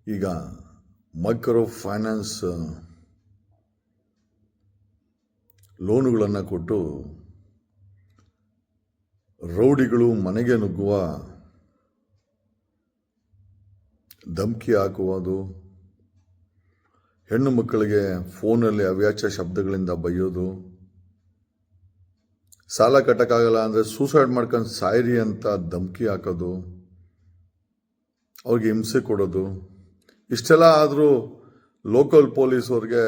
ಈಗ micro finance ಲೋನುಗಳನ್ನು ಕೊಟ್ಟು ರೌಡಿಗಳು ಮನೆಗೆ ನುಗ್ಗುವ, ಧಮಕಿ ಹಾಕುವುದು, ಹೆಣ್ಣು ಮಕ್ಕಳಿಗೆ ಫೋನಲ್ಲಿ ಅವ್ಯಾಚ್ಯ ಶಬ್ದಗಳಿಂದ ಬೈಯೋದು, ಸಾಲ ಕಟ್ಟಕ್ಕಾಗಲ್ಲ ಅಂದರೆ ಸೂಸೈಡ್ ಮಾಡ್ಕೊಂಡು ಸಾಯಿರಿ ಅಂತ ಧಮಕಿ ಹಾಕೋದು, ಅವ್ರಿಗೆ ಹಿಂಸೆ ಕೊಡೋದು, ಇಷ್ಟೆಲ್ಲ ಆದರೂ ಲೋಕಲ್ ಪೊಲೀಸವ್ರಿಗೆ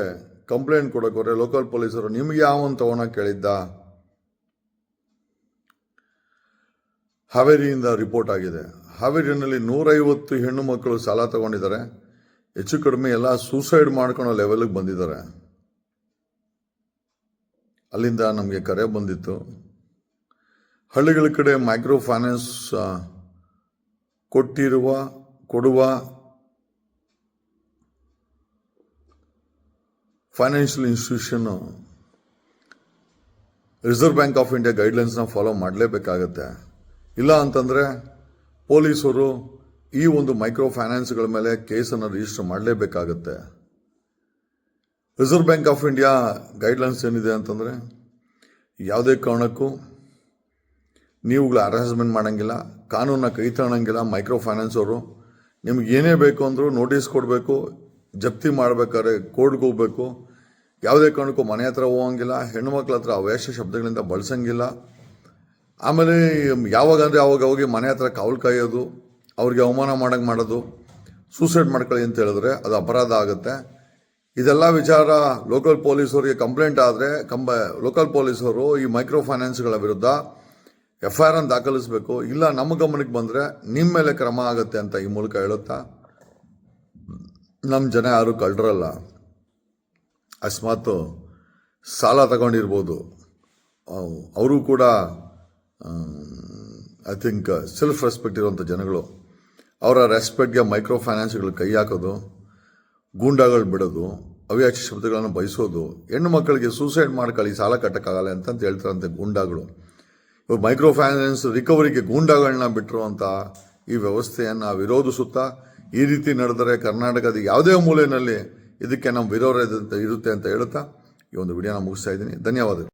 ಕಂಪ್ಲೇಂಟ್ ಕೊಡೋಕೆ ಲೋಕಲ್ ಪೊಲೀಸರು ನಿಮ್ಗೆ ಯಾವನ್ ತಗೊಳಕ್ಕೆ ಕೇಳಿದ್ದ? ಹಾವೇರಿಯಿಂದ ರಿಪೋರ್ಟ್ ಆಗಿದೆ. ಹಾವೇರಿಯಲ್ಲಿ 150 ಹೆಣ್ಣು ಮಕ್ಕಳು ಸಾಲ ತಗೊಂಡಿದ್ದಾರೆ. ಹೆಚ್ಚು ಕಡಿಮೆ ಎಲ್ಲ ಸೂಸೈಡ್ ಮಾಡ್ಕೊಳ್ಳೋ ಲೆವೆಲ್ಗೆ ಬಂದಿದ್ದಾರೆ. ಅಲ್ಲಿಂದ ನಮಗೆ ಕರೆ ಬಂದಿತ್ತು. ಹಳ್ಳಿಗಳ ಕಡೆ ಮೈಕ್ರೋ ಫೈನಾನ್ಸ್ ಕೊಡುವ financial institution Reserve Bank of India ಗೈಡ್ಲೈನ್ಸ್ನ ಫಾಲೋ ಮಾಡಲೇಬೇಕಾಗತ್ತೆ. ಇಲ್ಲ ಅಂತಂದರೆ ಪೊಲೀಸರು ಈ ಒಂದು ಮೈಕ್ರೋ ಫೈನಾನ್ಸ್ಗಳ ಮೇಲೆ ಕೇಸನ್ನು ರಿಜಿಸ್ಟರ್ ಮಾಡಲೇಬೇಕಾಗತ್ತೆ. Reserve Bank of India guidelines ಏನಿದೆ ಅಂತಂದರೆ, ಯಾವುದೇ ಕಾರಣಕ್ಕೂ ನೀವುಗಳ ಹರಾಸ್ಮೆಂಟ್ ಮಾಡೋಂಗಿಲ್ಲ, ಕಾನೂನನ್ನ ಕೈ ತಗೊಳಂಗಿಲ್ಲ. ಮೈಕ್ರೋ ಫೈನಾನ್ಸ್ ಅವರು ನಿಮ್ಗೆ ಏನೇ ಬೇಕು ಅಂದರೂ ನೋಟಿಸ್ ಕೊಡಬೇಕು, ಜಪ್ತಿ ಮಾಡಬೇಕಾದ್ರೆ ಕೋರ್ಟ್ಗೆ ಹೋಗ್ಬೇಕು. ಯಾವುದೇ ಕಾರಣಕ್ಕೂ ಮನೆ ಹತ್ರ ಹೋಗಂಗಿಲ್ಲ, ಹೆಣ್ಣು ಮಕ್ಳ ಹತ್ರ ಅವ್ಯಾಶ ಶಬ್ದಗಳಿಂದ ಬಳಸಂಗಿಲ್ಲ. ಆಮೇಲೆ ಯಾವಾಗ ಅಂದರೆ ಅವಾಗ ಹೋಗಿ ಮನೆ ಹತ್ರ ಕಾವಲು ಕಾಯೋದು, ಅವ್ರಿಗೆ ಅವಮಾನ ಮಾಡಂಗೆ ಮಾಡೋದು, ಸೂಸೈಡ್ ಮಾಡ್ಕೊಳ್ಳಿ ಅಂತ ಹೇಳಿದ್ರೆ ಅದು ಅಪರಾಧ ಆಗುತ್ತೆ. ಇದೆಲ್ಲ ವಿಚಾರ ಲೋಕಲ್ ಪೊಲೀಸರಿಗೆ ಕಂಪ್ಲೇಂಟ್ ಆದರೆ ಲೋಕಲ್ ಪೊಲೀಸರು ಈ ಮೈಕ್ರೋ ಫೈನಾನ್ಸ್ಗಳ ವಿರುದ್ಧ FIR ಅನ್ನು ದಾಖಲಿಸಬೇಕು. ಇಲ್ಲ ನಮ್ಮ ಗಮನಕ್ಕೆ ಬಂದರೆ ನಿಮ್ಮ ಮೇಲೆ ಕ್ರಮ ಆಗುತ್ತೆ ಅಂತ ಈ ಮೂಲಕ ಹೇಳುತ್ತಾ, ನಮ್ಮ ಜನ ಯಾರು ಕಳ್ಳರಲ್ಲ. ಅಕಸ್ಮಾತ್ ಸಾಲ ತಗೊಂಡಿರ್ಬೋದು, ಅವರು ಕೂಡ ಐ ಥಿಂಕ್ ಸೆಲ್ಫ್ ರೆಸ್ಪೆಕ್ಟ್ ಇರುವಂಥ ಜನಗಳು. ಅವರ ರೆಸ್ಪೆಕ್ಟ್ಗೆ ಮೈಕ್ರೋ ಫೈನಾನ್ಸ್ಗಳು ಕೈ ಹಾಕೋದು, ಗೂಂಡಾಗಳು ಬಿಡೋದು, ಅವ್ಯಾಚ್ಯ ಶಬ್ದಗಳನ್ನು ಬಯಸೋದು, ಹೆಣ್ಣು ಮಕ್ಕಳಿಗೆ ಸೂಸೈಡ್ ಮಾಡ್ಕೊಳ್ಳಿ ಸಾಲ ಕಟ್ಟಕ್ಕಾಗಲ್ಲ ಅಂತಂತ ಹೇಳ್ತಾರಂತೆ ಗೂಂಡಾಗಳು. ಇವರು ಮೈಕ್ರೋ ಫೈನಾನ್ಸ್ ರಿಕವರಿಗೆ ಗೂಂಡಾಗಳನ್ನ ಬಿಟ್ಟಿರುವಂಥ ಈ ವ್ಯವಸ್ಥೆಯನ್ನು ವಿರೋಧಿಸುತ್ತಾ, ಈ ರೀತಿ ನಡೆದರೆ ಕರ್ನಾಟಕದ ಯಾವುದೇ ಮೂಲೆಯಲ್ಲಿ ಇದಕ್ಕೆ ನಮ್ಮ ವಿರೋಧ ಇರುತ್ತೆ ಅಂತ ಹೇಳುತ್ತಾ ಈ ಒಂದು ವಿಡಿಯೋನ ಮುಗಿಸ್ತಾ ಇದ್ದೀನಿ. ಧನ್ಯವಾದಗಳು.